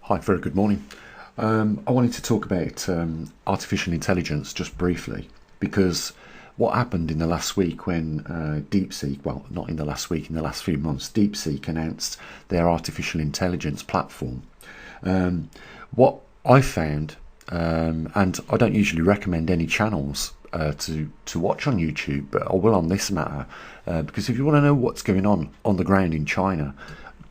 Hi, very good morning. I wanted to talk about artificial intelligence just briefly because what happened in the last week when DeepSeek, well, not in the last week, in the last few months, DeepSeek announced their artificial intelligence platform. What I found, and I don't usually recommend any channels to watch on YouTube, but I will on this matter, because if you want to know what's going on the ground in China,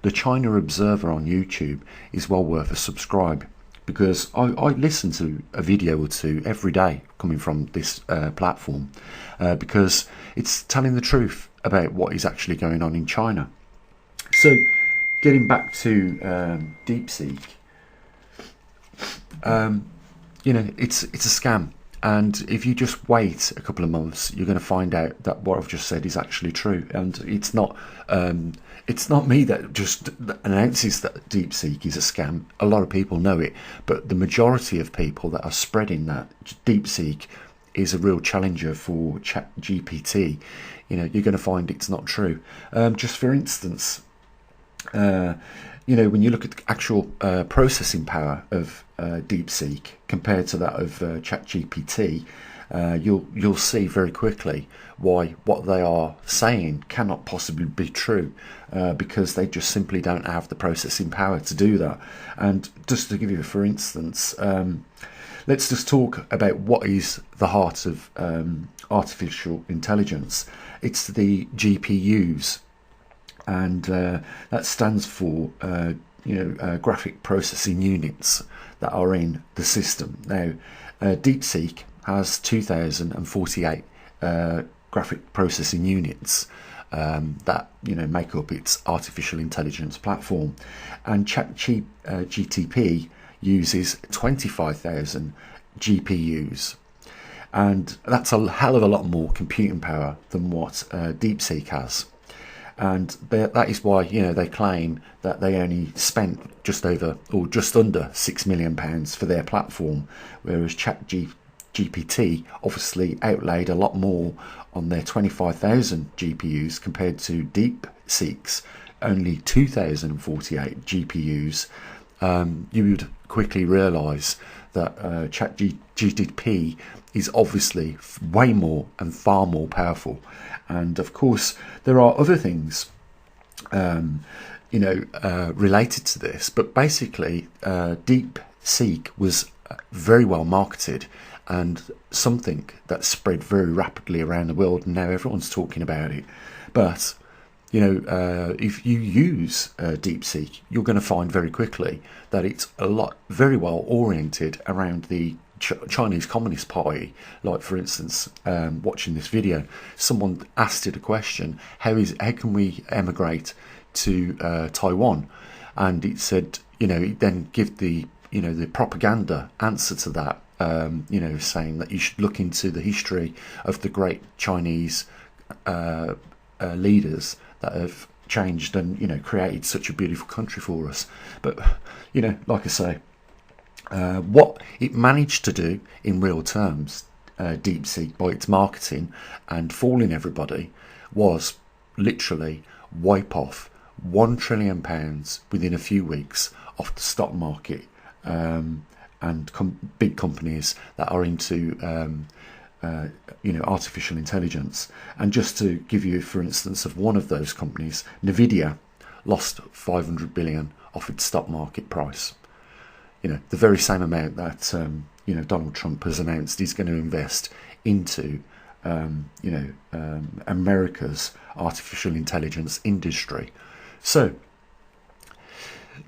the China Observer on YouTube is well worth a subscribe, because I listen to a video or two every day coming from this platform, because it's telling the truth about what is actually going on in China. So getting back to DeepSeek, it's a scam. And if you just wait a couple of months, you're going to find out that what I've just said is actually true. And it's not me that just announces that DeepSeek is a scam. A lot of people know it, but the majority of people that are spreading that DeepSeek is a real challenger for ChatGPT, you're going to find it's not true. Just for instance, when you look at the actual processing power of DeepSeek compared to that of ChatGPT, you'll see very quickly why what they are saying cannot possibly be true, because they just simply don't have the processing power to do that. And just to give you, for instance, let's just talk about what is the heart of artificial intelligence. It's the GPUs. And that stands for graphic processing units that are in the system. Now, DeepSeek has 2048 graphic processing units that make up its artificial intelligence platform, and ChatGPT uses 25,000 GPUs. And that's a hell of a lot more computing power than what DeepSeek has. And that is why they claim that they only spent just under £6 million for their platform, whereas ChatGPT obviously outlaid a lot more on their 25,000 GPUs compared to DeepSeek's only 2,048 GPUs. You would quickly realise that ChatGPT is obviously way more and far more powerful. And of course, there are other things, related to this. But basically, DeepSeek was very well marketed and something that spread very rapidly around the world. And now everyone's talking about it. But if you use DeepSeek, you're going to find very quickly that it's very well oriented around the Chinese Communist Party. Like, for instance, watching this video, someone asked it a question: how can we emigrate to Taiwan? And it said, it then give the propaganda answer to that, saying that you should look into the history of the great Chinese leaders that have changed and created such a beautiful country for us. But like I say, what it managed to do in real terms, DeepSeek, by its marketing and fooling everybody, was literally wipe off £1 trillion within a few weeks off the stock market, and big companies that are into artificial intelligence. And just to give you, for instance, of one of those companies, Nvidia lost 500 billion off its stock market price. The very same amount that Donald Trump has announced he's going to invest into America's artificial intelligence industry. So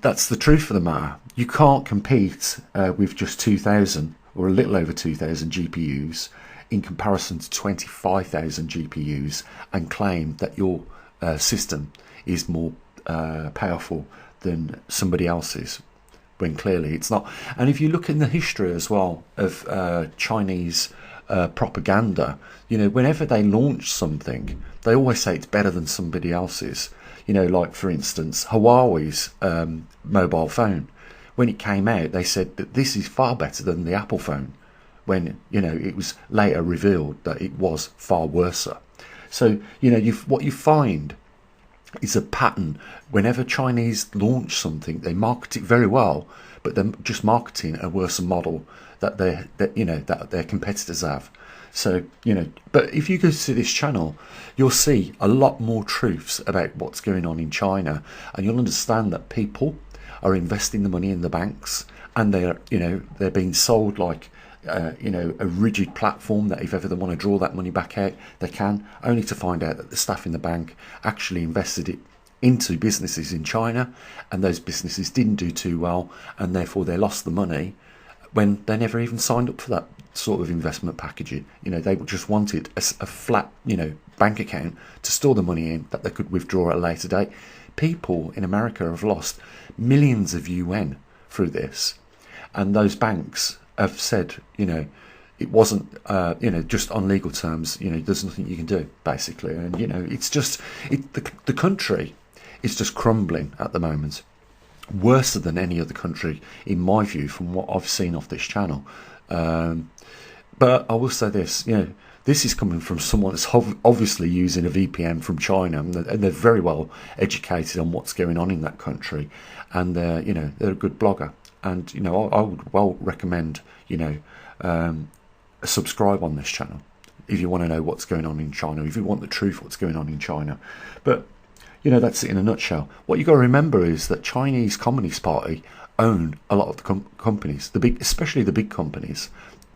that's the truth of the matter. You can't compete with just 2,000 or a little over 2,000 GPUs in comparison to 25,000 GPUs and claim that your system is more powerful than somebody else's, when clearly it's not. And if you look in the history as well of Chinese propaganda, whenever they launch something, they always say it's better than somebody else's. Like, for instance, Huawei's mobile phone. When it came out, they said that this is far better than the Apple phone, when it was later revealed that it was far worse. So what you find is a pattern. Whenever Chinese launch something, they market it very well, but they're just marketing a worse model that that their competitors have. So, but if you go to this channel, you'll see a lot more truths about what's going on in China, and you'll understand that people are investing the money in the banks, and they're being sold like a rigid platform that if ever they want to draw that money back out, they can, only to find out that the staff in the bank actually invested it into businesses in China, and those businesses didn't do too well, and therefore they lost the money when they never even signed up for that sort of investment packaging. They just wanted a flat, bank account to store the money in that they could withdraw at a later date. People in America have lost millions of yuan through this, and those banks have said, it wasn't, just on legal terms, there's nothing you can do, basically. And, it's just, the country is just crumbling at the moment, worse than any other country, in my view, from what I've seen off this channel. But I will say this, this is coming from someone that's obviously using a VPN from China, and they're very well educated on what's going on in that country, and they're a good blogger. And I would well recommend subscribe on this channel if you want to know what's going on in China, if you want the truth what's going on in China. But that's it in a nutshell. What you got to remember is that Chinese Communist Party own a lot of the companies, especially the big companies,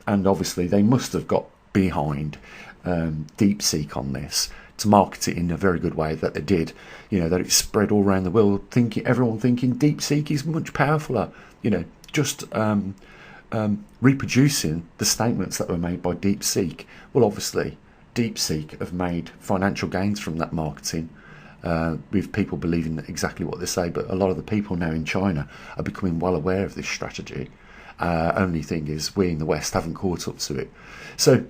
and obviously they must have got behind DeepSeek on this to market it in a very good way that they did. That it spread all around the world, everyone thinking DeepSeek is much powerfuler. Just reproducing the statements that were made by DeepSeek. Well, obviously, DeepSeek have made financial gains from that marketing, with people believing exactly what they say. But a lot of the people now in China are becoming well aware of this strategy. Only thing is, we in the West haven't caught up to it. So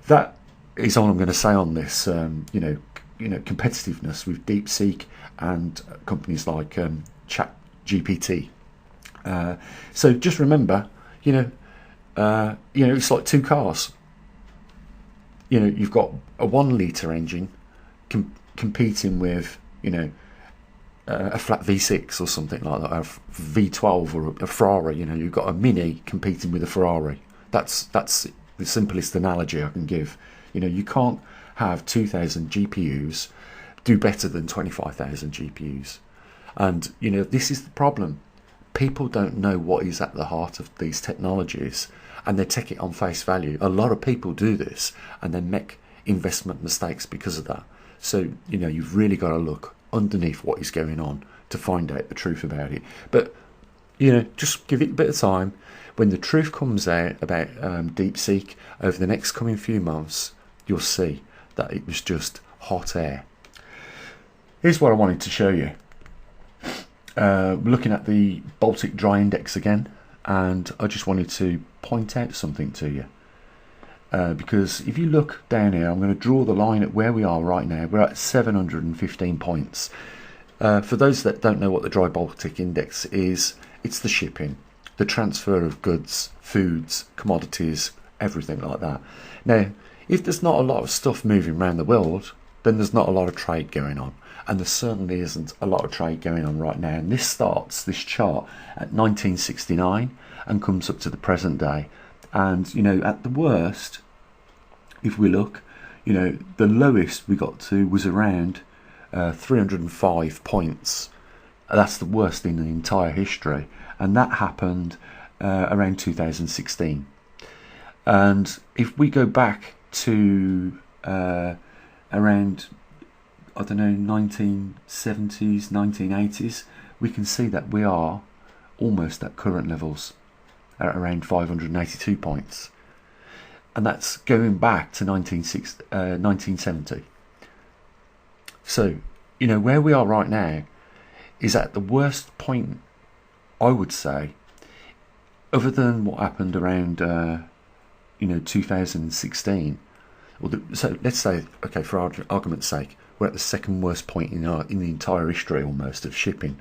that is all I'm going to say on this. Competitiveness with DeepSeek and companies like ChatGPT. So just remember, it's like two cars. You've got a 1 litre engine competing with, a flat V6 or something like that, a V12 or a Ferrari. You've got a Mini competing with a Ferrari. That's the simplest analogy I can give. You can't have 2,000 GPUs do better than 25,000 GPUs. And, this is the problem. People don't know what is at the heart of these technologies, and they take it on face value. A lot of people do this, and they make investment mistakes because of that. So, you've really got to look underneath what is going on to find out the truth about it. But, just give it a bit of time. When the truth comes out about DeepSeek over the next coming few months, you'll see that it was just hot air. Here's what I wanted to show you. We're looking at the Baltic Dry Index again, and I just wanted to point out something to you. Because if you look down here, I'm going to draw the line at where we are right now. We're at 715 points. For those that don't know what the Dry Baltic Index is, it's the shipping, the transfer of goods, foods, commodities, everything like that. Now, if there's not a lot of stuff moving around the world, then there's not a lot of trade going on. And there certainly isn't a lot of trade going on right now. And this chart, at 1969 and comes up to the present day. And, at the worst, if we look, the lowest we got to was around 305 points. That's the worst in the entire history. And that happened around 2016. And if we go back to around, 1970s, 1980s, we can see that we are almost at current levels at around 582 points. And that's going back to 1970. So, where we are right now is at the worst point, I would say, other than what happened around, 2016. So let's say, okay, for argument's sake, we're at the second worst point in the entire history almost of shipping.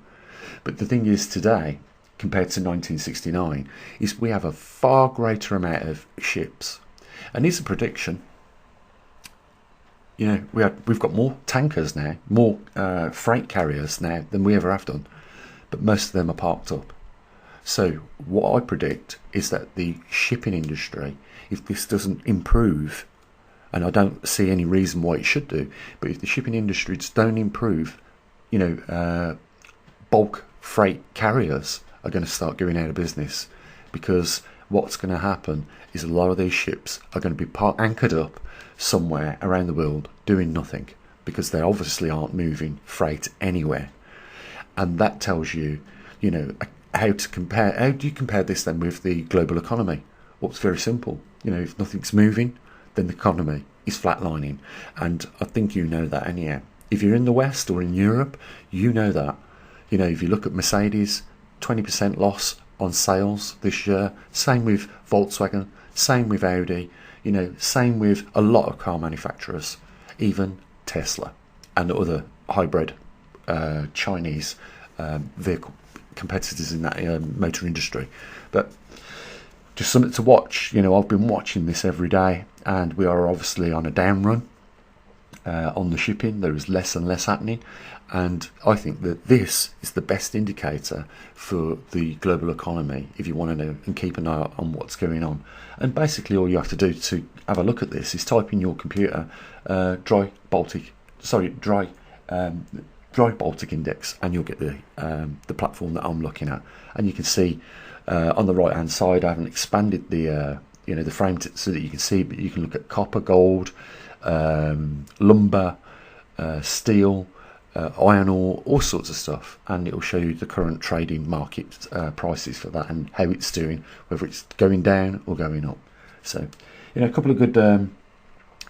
But the thing is, today, compared to 1969, is we have a far greater amount of ships. And here's a prediction. You know, we've got more tankers now, more freight carriers now than we ever have done, but most of them are parked up. So what I predict is that the shipping industry, if this doesn't improve, and I don't see any reason why it should do, but if the shipping industries don't improve, you know, bulk freight carriers are going to start going out of business, because what's going to happen is a lot of these ships are going to be anchored up somewhere around the world doing nothing, because they obviously aren't moving freight anywhere. And that tells you, you know, how do you compare this then with the global economy? Well, it's very simple. You know, if nothing's moving, then the economy is flatlining. And I think you know that anyhow. If you're in the West or in Europe, you know that. You know, if you look at Mercedes, 20% loss on sales this year. Same with Volkswagen, same with Audi, you know, same with a lot of car manufacturers, even Tesla and other hybrid Chinese vehicle competitors in that motor industry. But just something to watch. You know, I've been watching this every day, and we are obviously on a down run on the shipping. There is less and less happening, and I think that this is the best indicator for the global economy if you want to know and keep an eye on what's going on. And basically all you have to do to have a look at this is type in your computer dry Baltic index, and you'll get the platform that I'm looking at. And you can see on the right hand side, I haven't expanded the you know, the frame so that you can see, but you can look at copper, gold, lumber, steel, iron ore, all sorts of stuff, and it will show you the current trading market prices for that and how it's doing, whether it's going down or going up. So, you know, a couple of good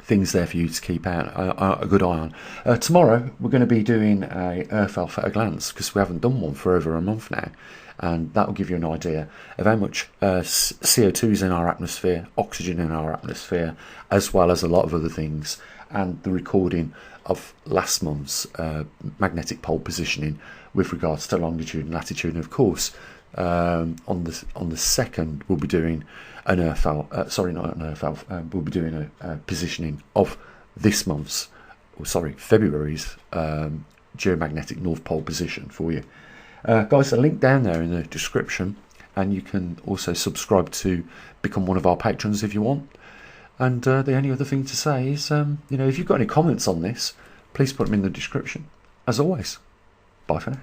things there for you to keep a good eye on. Tomorrow we're going to be doing a Earth Alpha at a glance, because we haven't done one for over a month now, and that will give you an idea of how much CO2 is in our atmosphere, oxygen in our atmosphere, as well as a lot of other things, and the recording of last month's magnetic pole positioning with regards to longitude and latitude. And of course, on the 2nd we'll be doing an Earth Alpha, we'll be doing a positioning of this month's, February's geomagnetic North Pole position for you. Guys, a link down there in the description, and you can also subscribe to become one of our patrons if you want. And the only other thing to say is, you know, if you've got any comments on this, please put them in the description. As always, bye for now.